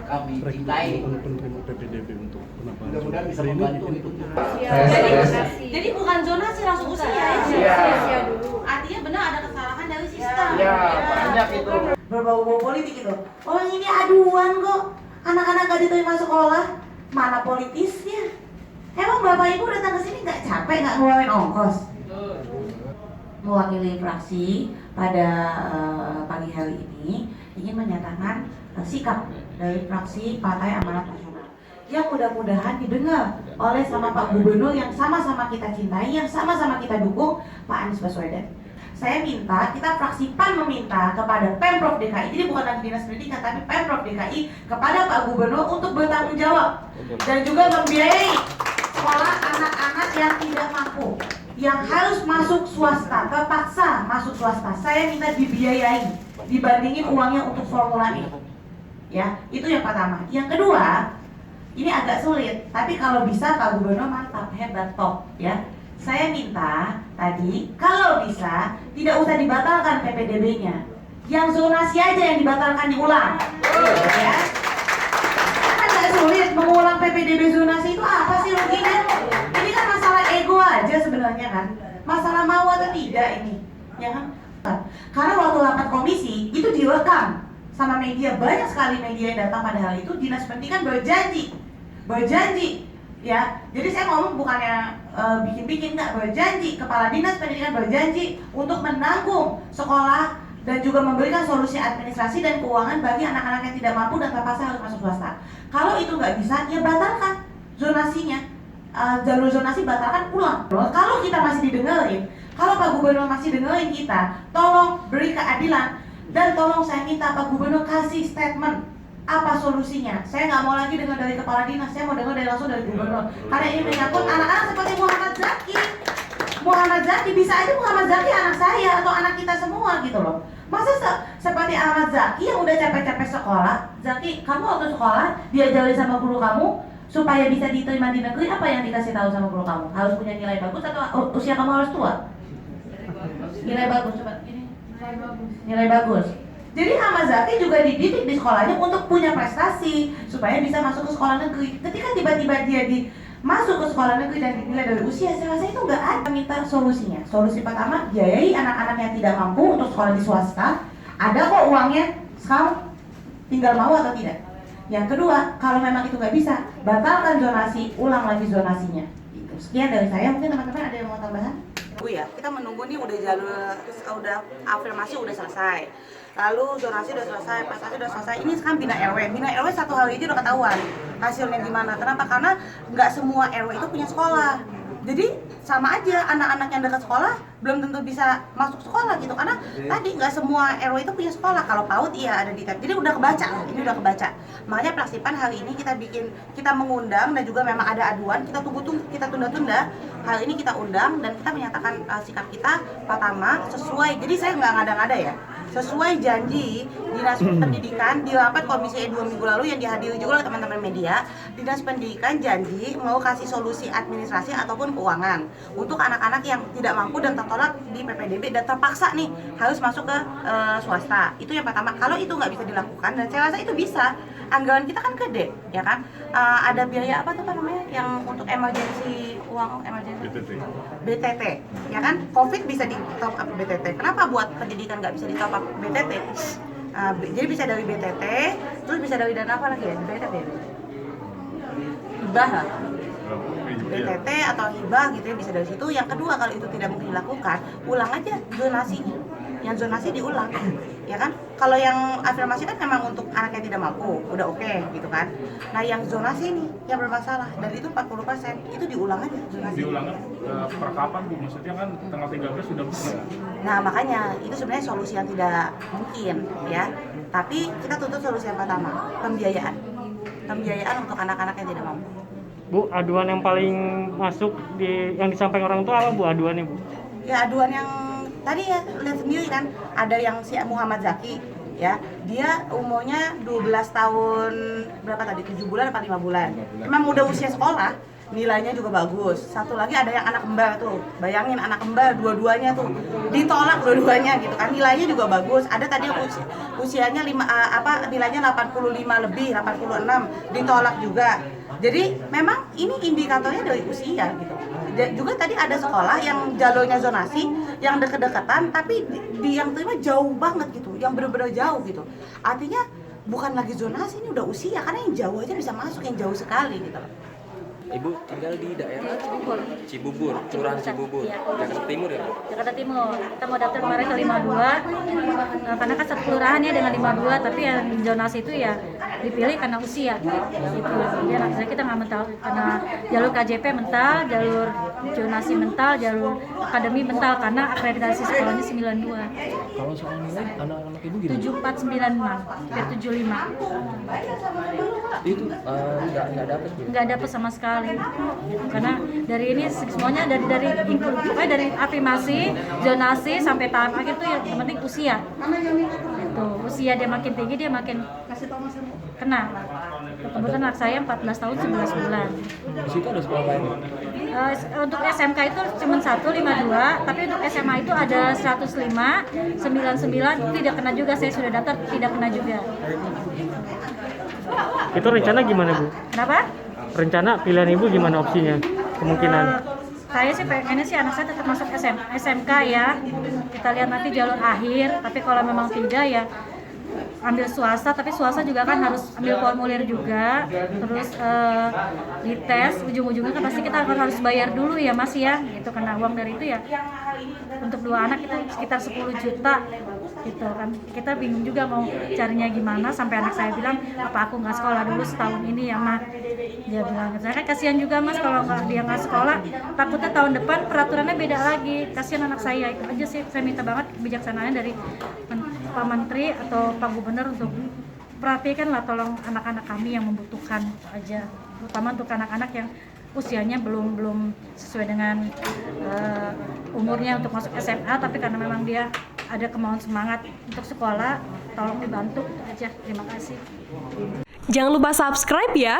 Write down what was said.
kami cintai. Penerima PPDB untuk penambahan. Mudah-mudahan bisa Hari ini membantu ini itu. Jadi bukan zonasi langsung usia ya? Iya. Dulu. Artinya benar ada kesalahan dari sistem. Ya, banyak itu. Berbau-bau politik itu. Oh ini aduan kok, anak-anak gak diterima sekolah, mana politisnya? Emang bapak ibu datang ke sini nggak capek, nggak ngeluarin ongkos? Mewakili fraksi pada pagi hari ini ingin menyatakan sikap dari fraksi Partai Amanat Nasional yang mudah-mudahan didengar oleh sama Pak Gubernur yang sama-sama kita cintai, yang sama-sama kita dukung, Pak Anies Baswedan. Saya minta, kita fraksi PAN meminta kepada Pemprov DKI, jadi bukan lagi Dinas Pendidikan, tapi Pemprov DKI kepada Pak Gubernur untuk bertanggung jawab dan juga membiayai sekolah anak-anak yang tidak mampu, yang harus masuk swasta, terpaksa masuk swasta. Saya minta dibiayai, dibandingin uangnya untuk formula E. Ya, itu yang pertama. Yang kedua, ini agak sulit, tapi kalau bisa Pak Gubernur mantap, hebat, top, ya. Saya minta tadi, kalau bisa tidak usah dibatalkan PPDB-nya, yang zonasi aja yang dibatalkan diulang. Ya. Kan nggak sulit mengulang PPDB zonasi itu apa sih ruginya? Ini kan masalah ego aja sebenarnya kan, masalah mau atau tidak ini, ya kan? Karena waktu rapat komisi itu direkam sama media, banyak sekali media yang datang pada hal itu. Dinas Pendidikan berjanji, ya. Jadi saya ngomong bukannya bikin-bikin, nggak, berjanji. Kepala Dinas Pendidikan berjanji untuk menanggung sekolah dan juga memberikan solusi administrasi dan keuangan bagi anak-anak yang tidak mampu dan terpaksa harus masuk swasta. Kalau itu nggak bisa, ya batalkan zonasinya. Jalur zonasi batalkan, ulang. Kalau kita masih didengerin, kalau Pak Gubernur masih dengerin kita, tolong beri keadilan dan tolong saya minta Pak Gubernur kasih statement apa solusinya. Saya nggak mau lagi dengar dari kepala dinas, saya mau dengar langsung dari gubernur. Karena ini menyangkut anak-anak seperti Muhammad Zaki. Muhammad Zaki, bisa aja Muhammad Zaki anak saya atau anak kita semua gitu loh. Masa seperti Ahmad Zaki yang udah capek-capek sekolah, Zaki, kamu waktu sekolah diajarin sama guru kamu supaya bisa diterima di negeri, apa yang dikasih tahu sama guru kamu? Harus punya nilai bagus atau usia kamu harus tua? Nilai bagus, coba ini. Nilai bagus. Jadi Ahmad Zaki juga dididik di sekolahnya untuk punya prestasi supaya bisa masuk ke sekolah negeri. Ketika tiba-tiba dia masuk ke sekolah negeri dan dinilai dari usia, saya rasa itu nggak ada. Minta solusinya. Solusi pertama, biayai anak-anak yang tidak mampu untuk sekolah di swasta. Ada kok uangnya, sekarang tinggal mau atau tidak. Yang kedua, kalau memang itu nggak bisa, batalkan zonasi, ulang lagi zonasinya. Gitu. Sekian dari saya. Mungkin teman-teman ada yang mau tambahan? Ya, kita menunggu nih udah afirmasi udah selesai, lalu zonasi udah selesai, prestasi udah selesai. Ini sekarang bina RW satu hari aja udah ketahuan hasilnya gimana. Kenapa? Karena nggak semua RW itu punya sekolah. Jadi sama aja anak-anak yang dekat sekolah belum tentu bisa masuk sekolah gitu, karena tadi nggak semua RW itu punya sekolah. Kalau PAUD iya ada di tab. Jadi udah kebaca lah, ini udah kebaca. Makanya Praksipan hari ini kita mengundang dan juga memang ada aduan, kita tunda-tunda. Hal ini kita undang dan kita menyatakan sikap kita pertama sesuai. Jadi saya nggak ngada-ngada ya. Sesuai janji Dinas Pendidikan di rapat Komisi E 2 minggu lalu yang dihadiri juga oleh teman-teman media, Dinas Pendidikan janji mau kasih solusi administrasi ataupun keuangan untuk anak-anak yang tidak mampu dan tertolak di PPDB dan terpaksa nih harus masuk ke swasta. Itu yang pertama. Kalau itu nggak bisa dilakukan, dan saya rasa itu bisa, anggaran kita kan gede, ya kan? Ada biaya apa tuh Pak namanya yang untuk emergency, uang emergency BTT, ya kan? COVID bisa di top up BTT. Kenapa buat pendidikan nggak bisa di top up BTT? Jadi bisa dari BTT, terus bisa dari dana apa lagi ya? BTT, hibah lah, BTT atau hibah gitu ya, bisa dari situ. Yang kedua, kalau itu tidak mungkin dilakukan, ulang aja zonasinya. Yang zonasi diulang, ya kan? Kalau yang afirmasi kan memang untuk anak yang tidak mampu, udah oke, gitu kan? Nah yang zonasi ini yang bermasalah, dan itu 40%, itu diulang aja zonasi. Diulang per kapan Bu? Maksudnya kan tanggal 13 sudah bukan? Nah makanya itu sebenarnya solusi yang tidak mungkin, ya. Tapi kita tuntut solusi yang pertama, pembiayaan untuk anak-anak yang tidak mampu. Bu, aduan yang paling masuk yang disampaikan orang tua apa Bu aduannya Bu? Ya aduan yang tadi ya lihat sendiri kan, ada yang si Muhammad Zaki, ya, dia umurnya 12 tahun berapa tadi, 7 bulan atau 5 bulan, memang udah usia sekolah, nilainya juga bagus. Satu lagi ada yang anak kembar tuh, bayangin anak kembar dua-duanya tuh ditolak dua-duanya gitu kan, nilainya juga bagus. Ada tadi yang usianya nilainya 85 lebih, 86 ditolak juga. Jadi memang ini indikatornya dari usia gitu. Juga tadi ada sekolah yang jalurnya zonasi yang deket-deketan, tapi di yang terima jauh banget gitu, yang bener-bener jauh gitu. Artinya bukan lagi zonasi, ini udah usia, karena yang jauh aja bisa masuk, yang jauh sekali gitu loh. Ibu tinggal di daerah Cibubur. Cibubur, Kelurahan Cibubur, Iya. Jakarta Timur ya Bu? Jakarta Timur. Kita mau daftar kemarin ke 52, karena kan satu kelurahan ya dengan 52, tapi yang zonasi itu ya dipilih karena usia. Gitu. Jadi anak kita nggak mental, karena jalur KJP mental, jalur zonasi mental, jalur akademi mental, karena akreditasi sekolahnya 92. Kalau soal nilai anak-anak Ibu gimana? 7496, hampir 75. Itu nggak dapet Bu? Nggak dapet sama sekali, karena dari ini semuanya dari pokoknya dari afirmasi, zonasi sampai tahap akhir tuh yang penting usia. Itu usia dia makin tinggi dia makin kena. Kebetulan anak saya 14 tahun 11 bulan. Di situ ada sekolah lain? Untuk SMK itu cuma 152, tapi untuk SMA itu ada 105, 99 itu tidak kena juga. Saya sudah daftar tidak kena juga. Itu rencana gimana Bu? Kenapa? Rencana pilihan Ibu gimana opsinya? Kemungkinan? Saya sih pengennya sih anak saya tetap masuk SMK ya. Kita lihat nanti jalur akhir, tapi kalau memang tidak ya ambil swasta, tapi swasta juga kan harus ambil formulir juga, terus dites, ujung-ujungnya kan pasti kita harus bayar dulu ya Mas ya, gitu, karena uang dari itu ya untuk 2 anak itu sekitar 10 juta gitu kan. Kita bingung juga mau carinya gimana, sampai anak saya bilang, apa aku nggak sekolah dulu setahun ini ya Ma. Dia bilang, saya kan kasihan juga Mas kalau dia nggak sekolah, takutnya tahun depan peraturannya beda lagi, kasihan anak saya. Itu aja sih, saya minta banget kebijaksanaannya dari Pak Menteri atau Pak Gubernur untuk perhatikan lah, tolong anak-anak kami yang membutuhkan aja, terutama untuk anak-anak yang usianya belum sesuai dengan umurnya untuk masuk SMA, tapi karena memang dia ada kemauan semangat untuk sekolah, tolong dibantu itu aja. Terima kasih. Jangan lupa subscribe ya.